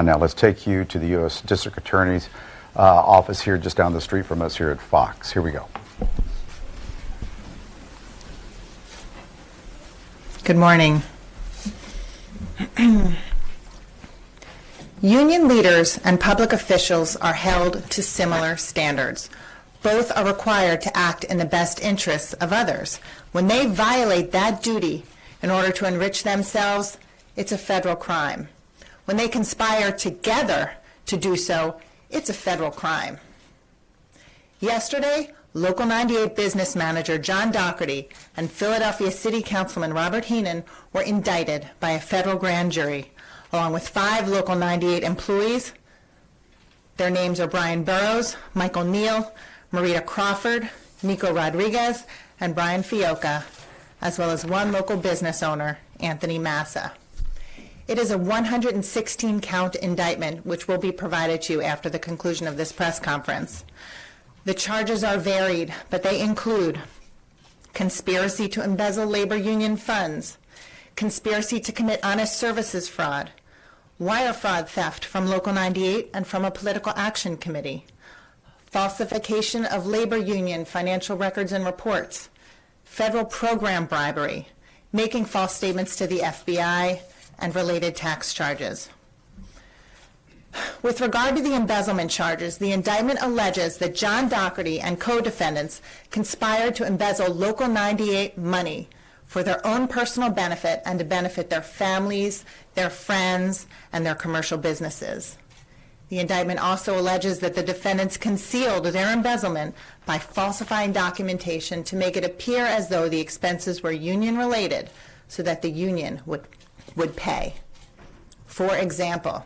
Now let's take you to the U.S. District Attorney's office here just down the street from us here at Fox. Here we go. Good morning. Union leaders and public officials are held to similar standards. Both are required to act in the best interests of others. When they violate that duty in order to enrich themselves, it's a federal crime. When they conspire together to do so, it's a federal crime. Yesterday, Local 98 business manager John Dougherty and Philadelphia City Councilman Robert Henon were indicted by a federal grand jury, along with 5 Local 98 employees. Their names are Brian Burrows, Michael Neal, Marita Crawford, Nico Rodriguez, and Brian Fiocca, as well as 1 local business owner, Anthony Massa. It is a 116-count indictment, which will be provided to you after the conclusion of this press conference. The charges are varied, but they include conspiracy to embezzle labor union funds, conspiracy to commit honest services fraud, wire fraud theft from Local 98 and from a political action committee, falsification of labor union financial records and reports, federal program bribery, making false statements to the FBI, and related tax charges. With regard to the embezzlement charges, the indictment alleges that John Dougherty and co-defendants conspired to embezzle Local 98 money for their own personal benefit and to benefit their families, their friends, and their commercial businesses. The indictment also alleges that the defendants concealed their embezzlement by falsifying documentation to make it appear as though the expenses were union-related so that the union would pay. For example,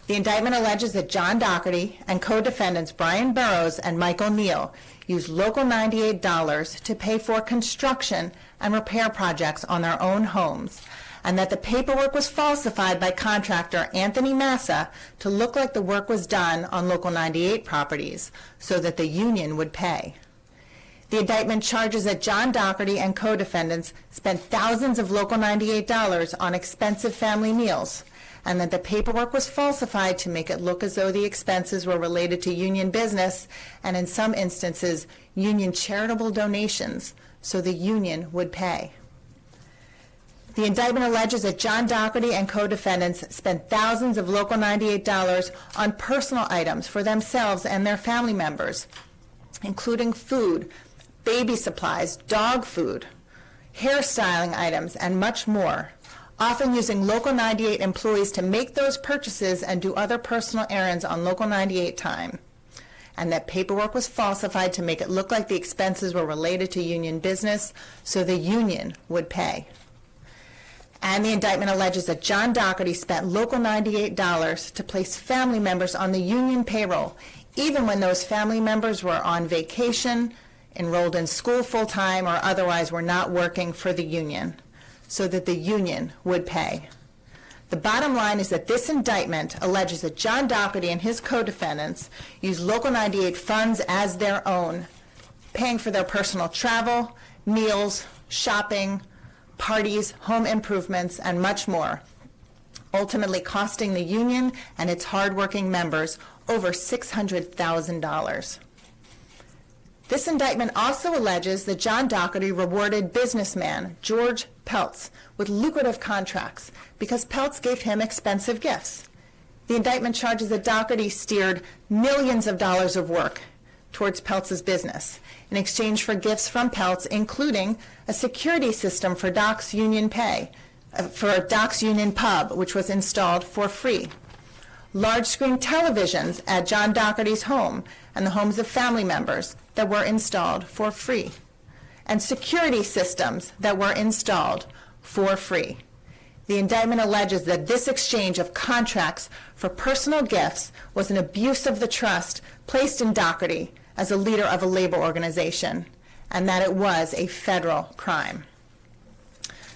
the indictment alleges that John Dougherty and co-defendants Brian Burrows and Michael Neal used Local 98 dollars to pay for construction and repair projects on their own homes, and that the paperwork was falsified by contractor Anthony Massa to look like the work was done on Local 98 properties so that the union would pay. The indictment charges that John Dougherty and co-defendants spent thousands of Local 98 dollars on expensive family meals, and that the paperwork was falsified to make it look as though the expenses were related to union business and, in some instances, union charitable donations, so the union would pay. The indictment alleges that John Dougherty and co-defendants spent thousands of Local 98 dollars on personal items for themselves and their family members, including food, baby supplies, dog food, hairstyling items, and much more, often using Local 98 employees to make those purchases and do other personal errands on Local 98 time, and that paperwork was falsified to make it look like the expenses were related to union business so the union would pay. And the indictment alleges that John Dougherty spent Local 98 dollars to place family members on the union payroll, even when those family members were on vacation, enrolled in school full-time, or otherwise were not working for the union, so that the union would pay. The bottom line is that this indictment alleges that John Dougherty and his co-defendants used Local 98 funds as their own, paying for their personal travel, meals, shopping, parties, home improvements, and much more, ultimately costing the union and its hardworking members over $600,000. This indictment also alleges that John Dougherty rewarded businessman George Peltz with lucrative contracts because Peltz gave him expensive gifts. The indictment charges that Dougherty steered millions of dollars of work towards Peltz's business in exchange for gifts from Peltz, including a security system for Doc's Union Pub, which was installed for free, large-screen televisions at John Dougherty's home and the homes of family members that were installed for free, and security systems that were installed for free. The indictment alleges that this exchange of contracts for personal gifts was an abuse of the trust placed in Dougherty as a leader of a labor organization, and that it was a federal crime.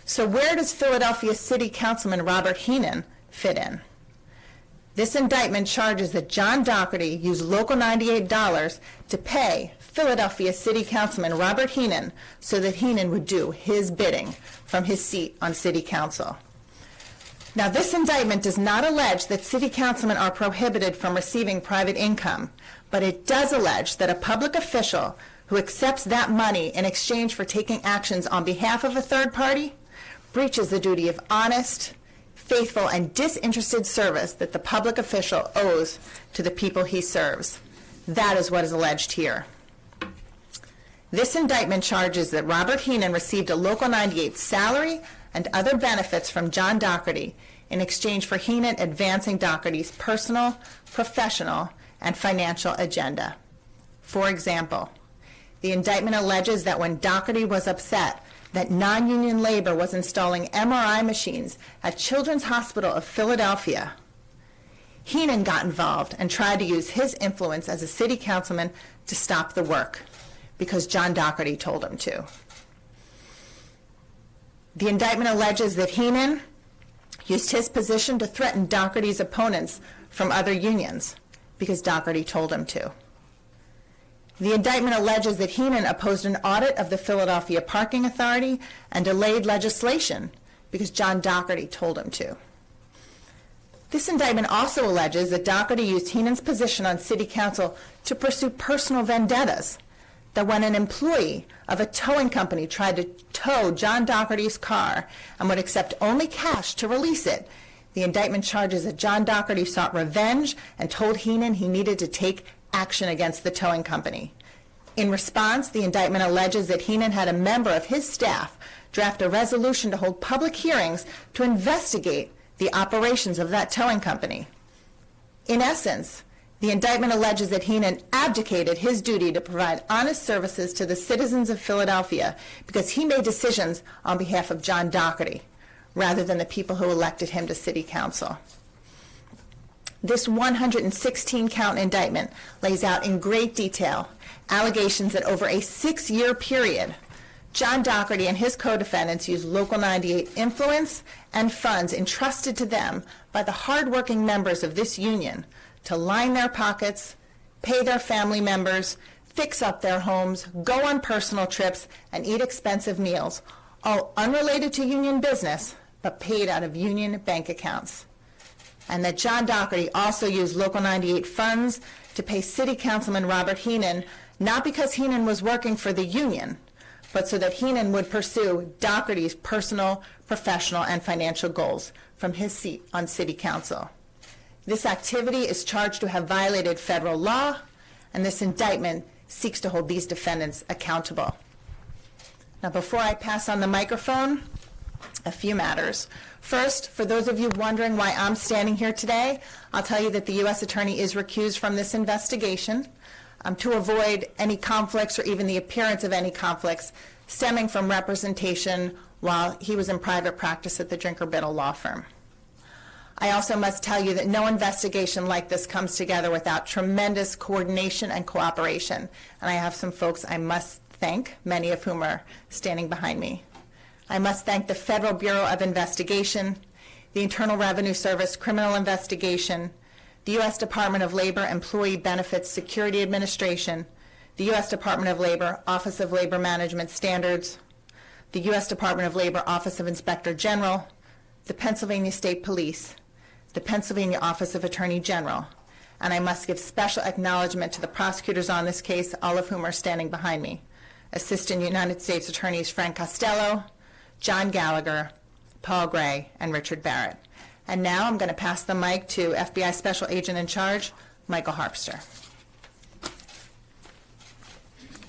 So where does Philadelphia City Councilman Robert Henon fit in? This indictment charges that John Dougherty used Local 98 dollars to pay Philadelphia City Councilman Robert Henon so that Henon would do his bidding from his seat on City Council. Now, this indictment does not allege that city councilmen are prohibited from receiving private income, but it does allege that a public official who accepts that money in exchange for taking actions on behalf of a third party breaches the duty of honest, faithful, and disinterested service that the public official owes to the people he serves. That is what is alleged here. This indictment charges that Robert Henon received a Local 98 salary and other benefits from John Dougherty in exchange for Henon advancing Dougherty's personal, professional, and financial agenda. For example, the indictment alleges that when Dougherty was upset that non-union labor was installing MRI machines at Children's Hospital of Philadelphia, Henon got involved and tried to use his influence as a city councilman to stop the work because John Dougherty told him to. The indictment alleges that Henon used his position to threaten Dougherty's opponents from other unions because Dougherty told him to. The indictment alleges that Henon opposed an audit of the Philadelphia Parking Authority and delayed legislation because John Dougherty told him to. This indictment also alleges that Dougherty used Henon's position on city council to pursue personal vendettas, that when an employee of a towing company tried to tow John Dougherty's car and would accept only cash to release it, the indictment charges that John Dougherty sought revenge and told Henon he needed to take action against the towing company. In response, the indictment alleges that Henon had a member of his staff draft a resolution to hold public hearings to investigate the operations of that towing company. In essence, the indictment alleges that Henon abdicated his duty to provide honest services to the citizens of Philadelphia because he made decisions on behalf of John Dougherty rather than the people who elected him to city council. This 116-count indictment lays out in great detail allegations that over a 6-year period, John Dougherty and his co-defendants used Local 98 influence and funds entrusted to them by the hardworking members of this union to line their pockets, pay their family members, fix up their homes, go on personal trips, and eat expensive meals, all unrelated to union business, but paid out of union bank accounts. And that John Dougherty also used Local 98 funds to pay City Councilman Robert Henon, not because Henon was working for the union, but so that Henon would pursue Dougherty's personal, professional, and financial goals from his seat on City Council. This activity is charged to have violated federal law, and this indictment seeks to hold these defendants accountable. Now, before I pass on the microphone, a few matters. First, for those of you wondering why I'm standing here today, I'll tell you that the U.S. Attorney is recused from this investigation to avoid any conflicts or even the appearance of any conflicts stemming from representation while he was in private practice at the Drinker Biddle law firm. I also must tell you that no investigation like this comes together without tremendous coordination and cooperation. And I have some folks I must thank, many of whom are standing behind me. I must thank the Federal Bureau of Investigation, the Internal Revenue Service Criminal Investigation, the U.S. Department of Labor Employee Benefits Security Administration, the U.S. Department of Labor Office of Labor Management Standards, the U.S. Department of Labor Office of Inspector General, the Pennsylvania State Police, the Pennsylvania Office of Attorney General, and I must give special acknowledgement to the prosecutors on this case, all of whom are standing behind me. Assistant United States Attorneys Frank Costello, John Gallagher, Paul Gray, and Richard Barrett. And now I'm going to pass the mic to FBI Special Agent in Charge, Michael Harpster.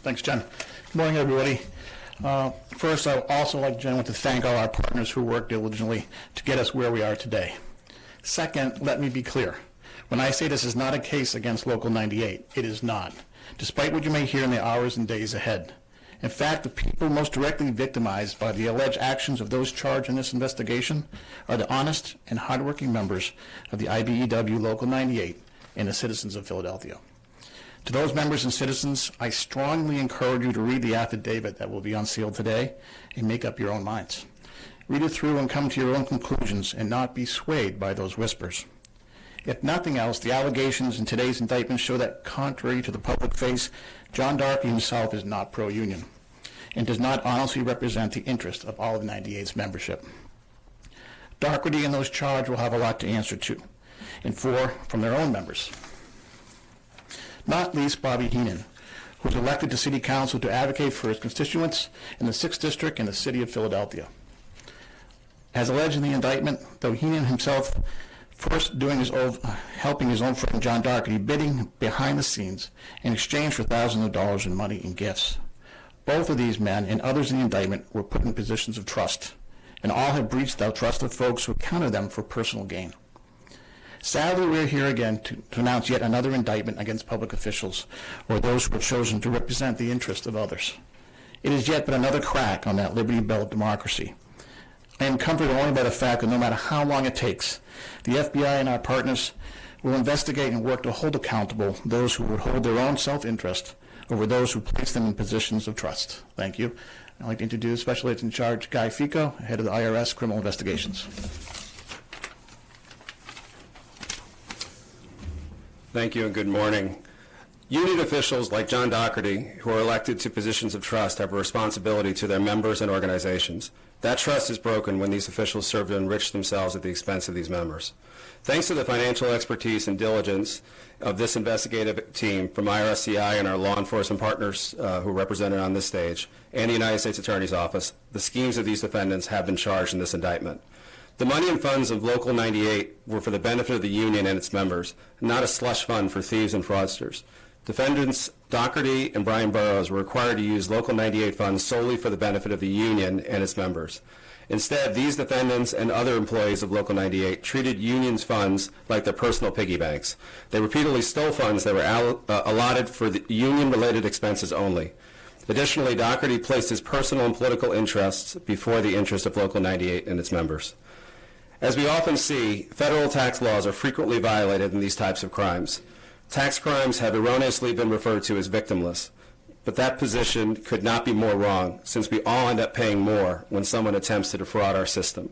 Thanks, Jen. Good morning, everybody. First, I would also like, Jen, want to thank all our partners who worked diligently to get us where we are today. Second, let me be clear. When I say this is not a case against Local 98, it is not, despite what you may hear in the hours and days ahead. In fact, the people most directly victimized by the alleged actions of those charged in this investigation are the honest and hardworking members of the IBEW Local 98 and the citizens of Philadelphia. To those members and citizens, I strongly encourage you to read the affidavit that will be unsealed today and make up your own minds. Read it through and come to your own conclusions and not be swayed by those whispers. If nothing else, the allegations in today's indictment show that, contrary to the public face, John Dougherty himself is not pro-union and does not honestly represent the interest of all of 98's membership. Dougherty and those charged will have a lot to answer to, and 4 from their own members. Not least Bobby Henon, who was elected to City Council to advocate for his constituents in the 6th District and the City of Philadelphia. As alleged in the indictment, though Henon himself first helping his own friend John Dougherty, bidding behind the scenes in exchange for thousands of dollars in money and gifts. Both of these men and others in the indictment were put in positions of trust, and all have breached the trust of folks who counted them for personal gain. Sadly, we're here again to announce yet another indictment against public officials or those who have chosen to represent the interests of others. It is yet but another crack on that Liberty Bell democracy. I am comforted only by the fact that no matter how long it takes, the FBI and our partners will investigate and work to hold accountable those who would hold their own self-interest over those who place them in positions of trust. Thank you. I'd like to introduce Special Agent in Charge Guy Fico, head of the IRS Criminal Investigations. Thank you and good morning. Union officials like John Dougherty, who are elected to positions of trust, have a responsibility to their members and organizations. That trust is broken when these officials serve to enrich themselves at the expense of these members. Thanks to the financial expertise and diligence of this investigative team from IRSCI and our law enforcement partners who are represented on this stage, and the United States Attorney's Office, the schemes of these defendants have been charged in this indictment. The money and funds of Local 98 were for the benefit of the union and its members, not a slush fund for thieves and fraudsters. Defendants Dougherty and Brian Burrows were required to use Local 98 funds solely for the benefit of the union and its members. Instead, these defendants and other employees of Local 98 treated union's funds like their personal piggy banks. They repeatedly stole funds that were allotted for the union-related expenses only. Additionally, Dougherty placed his personal and political interests before the interests of Local 98 and its members. As we often see, federal tax laws are frequently violated in these types of crimes. Tax crimes have erroneously been referred to as victimless, but that position could not be more wrong, since we all end up paying more when someone attempts to defraud our system.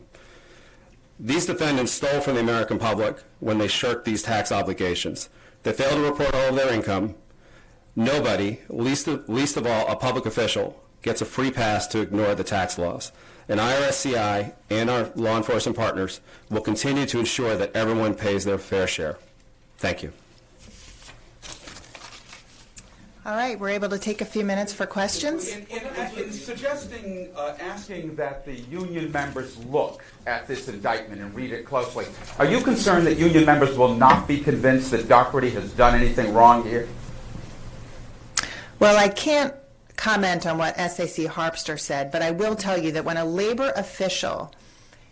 These defendants stole from the American public when they shirked these tax obligations. They failed to report all of their income. Nobody, least of all a public official, gets a free pass to ignore the tax laws. And IRSCI and our law enforcement partners will continue to ensure that everyone pays their fair share. Thank you. All right, we're able to take a few minutes for questions. In suggesting, asking that the union members look at this indictment and read it closely, are you concerned that union members will not be convinced that Dougherty has done anything wrong here? Well, I can't comment on what SAC Harpster said, but I will tell you that when a labor official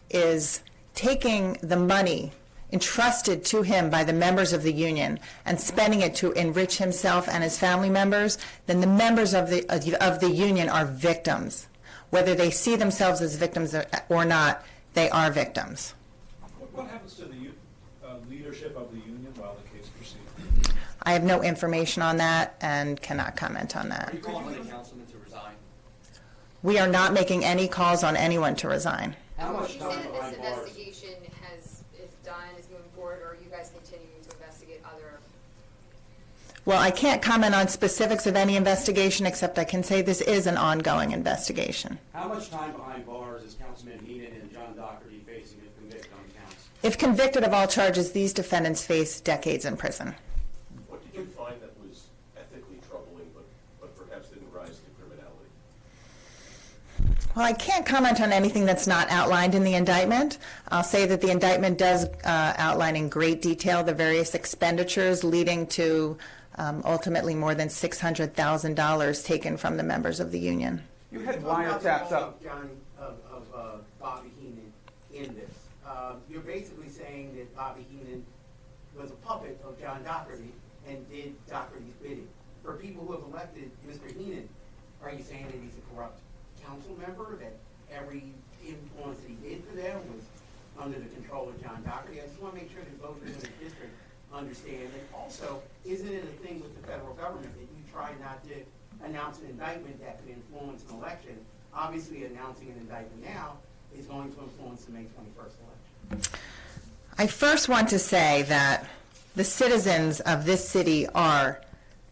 is taking the money entrusted to him by the members of the union and spending it to enrich himself and his family members, then the members of the union are victims. Whether they see themselves as victims or not, they are victims. What happens to the leadership of the union while the case proceeds? I have no information on that and cannot comment on that. Are you calling on the councilman to resign? We are not making any calls on anyone to resign. How much You time say that behind this bars? investigation is done, is moving forward, or are you guys continuing to investigate other? Well, I can't comment on specifics of any investigation, except I can say this is an ongoing investigation. How much time behind bars is Councilman Henon and John Dougherty facing if convicted on counts? If convicted of all charges, these defendants face decades in prison. What did you find that was ethically troubling but perhaps didn't rise to criminality? Well, I can't comment on anything that's not outlined in the indictment. I'll say that the indictment does outline in great detail the various expenditures leading to ultimately more than $600,000 taken from the members of the union. You had wiretaps up. Of Bobby Henon in this. You're basically saying that Bobby Henon was a puppet of John Dougherty and did Dougherty's bidding. For people who have elected Mr. Henon, are you saying that he's a corrupt council member, that every influence that he did for them was under the control of John Dougherty? I just want to make sure that voters in the district understand. And also, isn't it a thing with the federal government that you try not to announce an indictment that could influence an election? Obviously, announcing an indictment now is going to influence the May 21st election. I first want to say that the citizens of this city are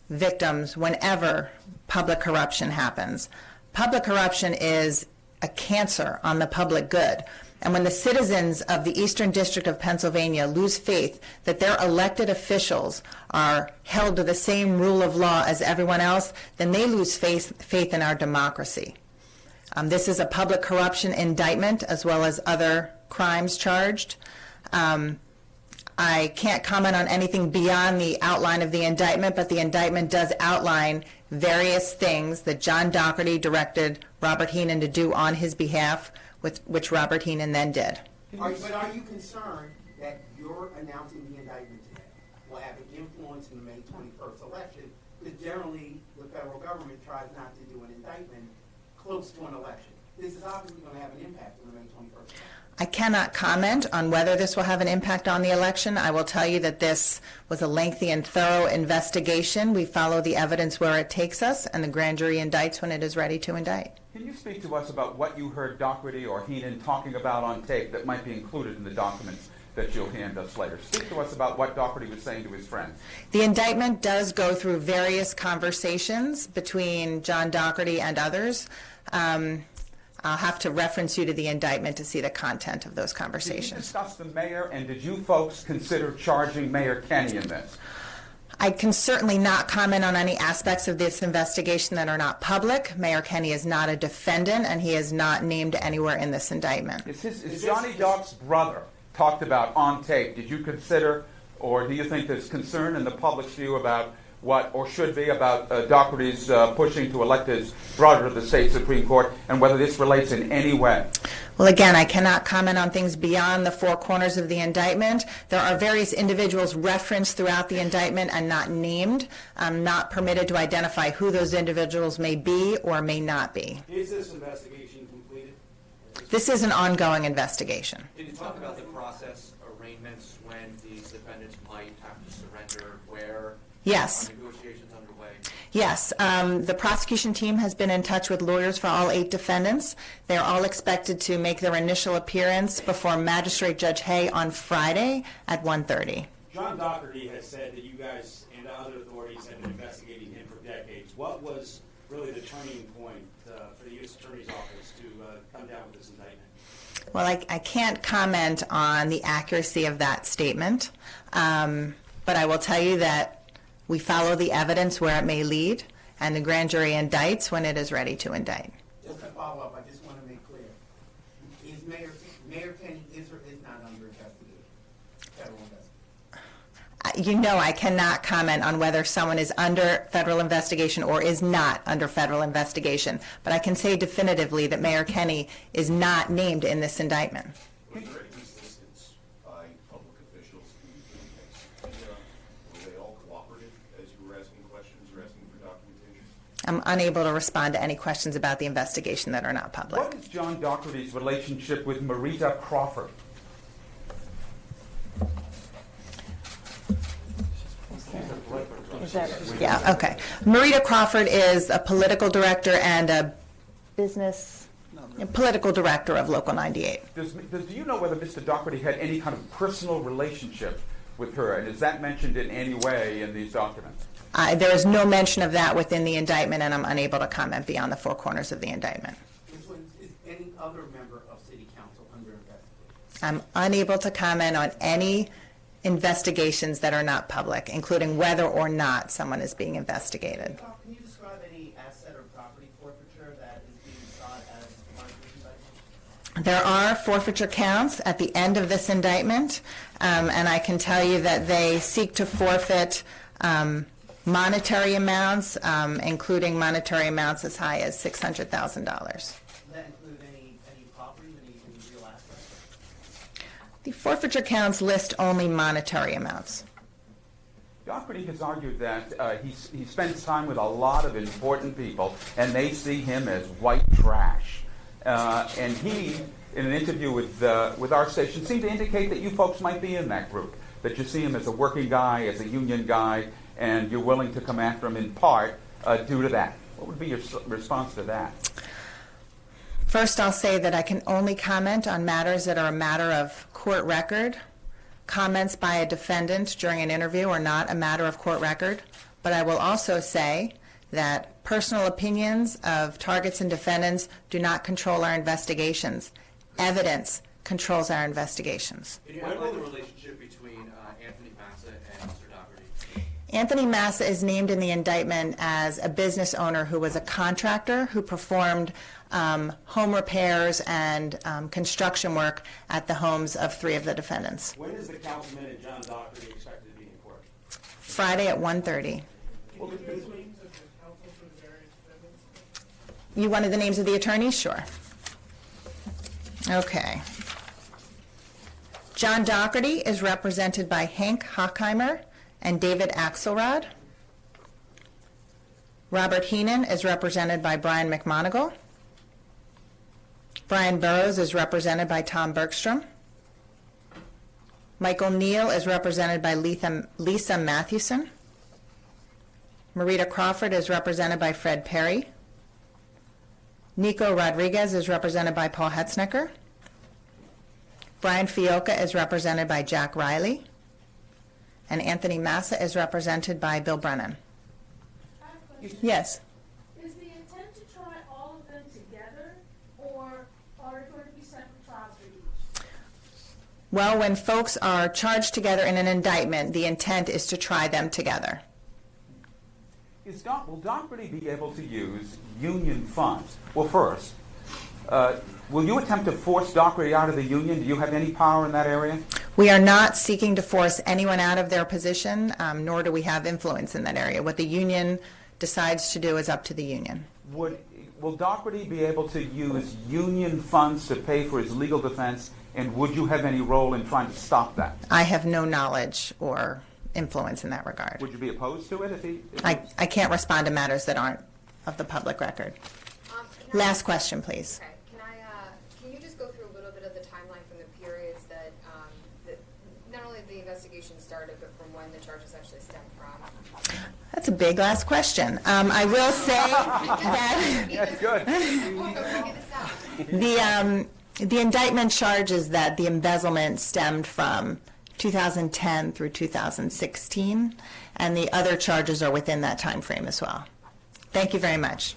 victims whenever public corruption happens. Public corruption is a cancer on the public good. And when the citizens of the Eastern District of Pennsylvania lose faith that their elected officials are held to the same rule of law as everyone else, then they lose faith in our democracy. This is a public corruption indictment as well as other crimes charged. I can't comment on anything beyond the outline of the indictment, but the indictment does outline various things that John Dougherty directed Robert Henon to do on his behalf, which Robert Henon then did. But are you concerned that you're announcing the indictment today will have an influence in the May 21st election? Because generally, the federal government tries not to do an indictment close to an election. This is obviously going to have an impact on the May 21st election. I cannot comment on whether this will have an impact on the election. I will tell you that this was a lengthy and thorough investigation. We follow the evidence where it takes us, and the grand jury indicts when it is ready to indict. Can you speak to us about what you heard Dougherty or Henon talking about on tape that might be included in the documents that you'll hand us later? Speak to us about what Dougherty was saying to his friends. The indictment does go through various conversations between John Dougherty and others. I'll have to reference you to the indictment to see the content of those Did you conversations. discuss the mayor, and did you folks consider charging Mayor Kenny in this? I can certainly not comment on any aspects of this investigation that are not public. Mayor Kenny is not a defendant, and he is not named anywhere in this indictment. Is Johnny Dock's brother talked about on tape? Did you consider, or do you think there's concern in the public's view about what, or should be, about Dougherty's pushing to elect his brother to the state Supreme Court, and whether this relates in any way? Well, again, I cannot comment on things beyond the four corners of the indictment. There are various individuals referenced throughout the indictment and not named. I'm not permitted to identify who those individuals may be or may not be. Is this investigation completed? This is an ongoing investigation. Did you talk about the process arraignments when these defendants might have to surrender, where? Yes. Are negotiations underway? Yes. The prosecution team has been in touch with lawyers for all 8 defendants. They're all expected to make their initial appearance before Magistrate Judge Hay on Friday at 1:30. John Dougherty has said that you guys and other authorities have been investigating him for decades. What was really the turning point for the U.S. Attorney's Office to come down with this indictment? Well, I can't comment on the accuracy of that statement, but I will tell you that we follow the evidence where it may lead, and the grand jury indicts when it is ready to indict. Just to follow up, I just want to make clear. Is Mayor Kenny is or is not under investigation? Federal investigation? You know I cannot comment on whether someone is under federal investigation or is not under federal investigation, but I can say definitively that Mayor Kenny is not named in this indictment. Was there any resistance by public officials who were they all cooperative as you were asking questions or asking for documentation? I'm unable to respond to any questions about the investigation that are not public. What is John Dougherty's relationship with Marita Crawford? Yeah, okay. Marita Crawford is a political director and a political director of Local 98. Do you know whether Mr. Dougherty had any kind of personal relationship with her, and is that mentioned in any way in these documents? There is no mention of that within the indictment, and I'm unable to comment beyond the four corners of the indictment. Is any other member of City Council under investigation? I'm unable to comment on any investigations that are not public, including whether or not someone is being investigated. Can you describe any asset or property forfeiture that is being sought as part of this indictment? There are forfeiture counts at the end of this indictment, and I can tell you that they seek to forfeit monetary amounts, including monetary amounts as high as $600,000. Does that include any property, any real assets? The forfeiture counts list only monetary amounts. Dougherty has argued that he spends time with a lot of important people, and they see him as white trash. And he, in an interview with our station, seemed to indicate that you folks might be in that group, that you see him as a working guy, as a union guy, and you're willing to come after him in part due to that. What would be your response to that? First, I'll say that I can only comment on matters that are a matter of court record. Comments by a defendant during an interview are not a matter of court record. But I will also say that personal opinions of targets and defendants do not control our investigations. Evidence, controls our investigations. Can you outline the relationship between Anthony Massa and Mr. Dougherty? Anthony Massa is named in the indictment as a business owner who was a contractor who performed home repairs and construction work at the homes of 3 of the defendants. When is the councilman and John Dougherty expected to be in court? Friday at 1:30. You wanted the names of the attorneys? Sure. Okay. John Dougherty is represented by Hank Hockheimer and David Axelrod. Robert Henon is represented by Brian McMonigal. Brian Burrows is represented by Tom Bergstrom. Michael Neal is represented by Lisa Mathewson. Marita Crawford is represented by Fred Perry. Nico Rodriguez is represented by Paul Hetznecker. Brian Fioca is represented by Jack Riley. And Anthony Massa is represented by Bill Brennan. Yes? Is the intent to try all of them together, or are there going to be separate trials for each? Well, when folks are charged together in an indictment, the intent is to try them together. Will Dougherty be able to use union funds? Well, first, will you attempt to force Dougherty out of the union? Do you have any power in that area? We are not seeking to force anyone out of their position, nor do we have influence in that area. What the union decides to do is up to the union. Will Dougherty be able to use union funds to pay for his legal defense, and would you have any role in trying to stop that? I have no knowledge or influence in that regard. Would you be opposed to it if he... I can't respond to matters that aren't of the public record. Last question, please. Okay. Can you just go through a little bit of the timeline from the periods that not only the investigation started, but from when the charges actually stemmed from? That's a big last question. I will say that That's good. the indictment charges that the embezzlement stemmed from 2010 through 2016, and the other charges are within that time frame as well. Thank you very much.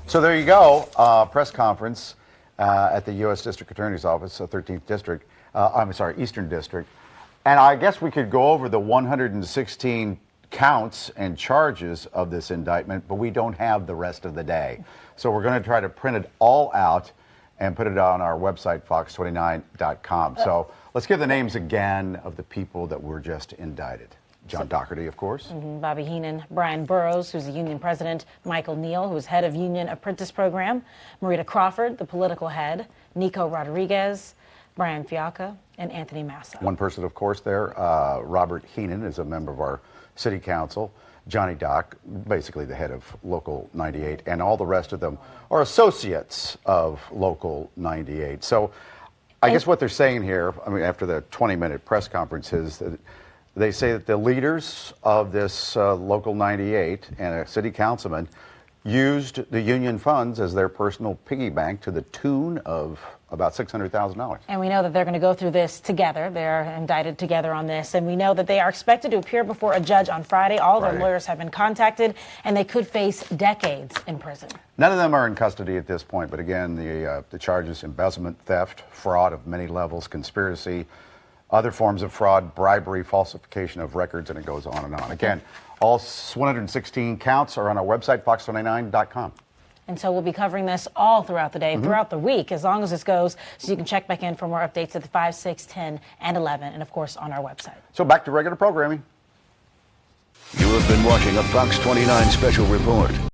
So there you go, press conference at the U.S. District Attorney's Office, 13th District, Eastern District. And I guess we could go over the 116 counts and charges of this indictment, but we don't have the rest of the day. So we're going to try to print it all out and put it on our website, fox29.com. So let's give the names again of the people that were just indicted. John Dougherty, of course. Bobby Henon, Brian Burrows, who's the union president, Michael Neal, who's head of union apprentice program, Marita Crawford, the political head, Nico Rodriguez, Brian Fioca, and Anthony Massa. One person, of course, there, Robert Henon, is a member of our city council. Johnny Doc, basically the head of Local 98, and all the rest of them are associates of Local 98. So I guess what they're saying here, I mean, after the 20-minute press conference is that they say that the leaders of this Local 98 and a city councilman used the union funds as their personal piggy bank to the tune of about $600,000. And we know that they're going to go through this together. They're indicted together on this. And we know that they are expected to appear before a judge on Friday. All their lawyers have been contacted, and they could face decades in prison. None of them are in custody at this point. But again, the charges: embezzlement, theft, fraud of many levels, conspiracy, other forms of fraud, bribery, falsification of records, and it goes on and on. Again, all 116 counts are on our website, fox29.com. And so we'll be covering this all throughout the day, throughout the week, as long as this goes. So you can check back in for more updates at the 5, 6, 10, and 11, and of course on our website. So back to regular programming. You have been watching a Fox 29 special report.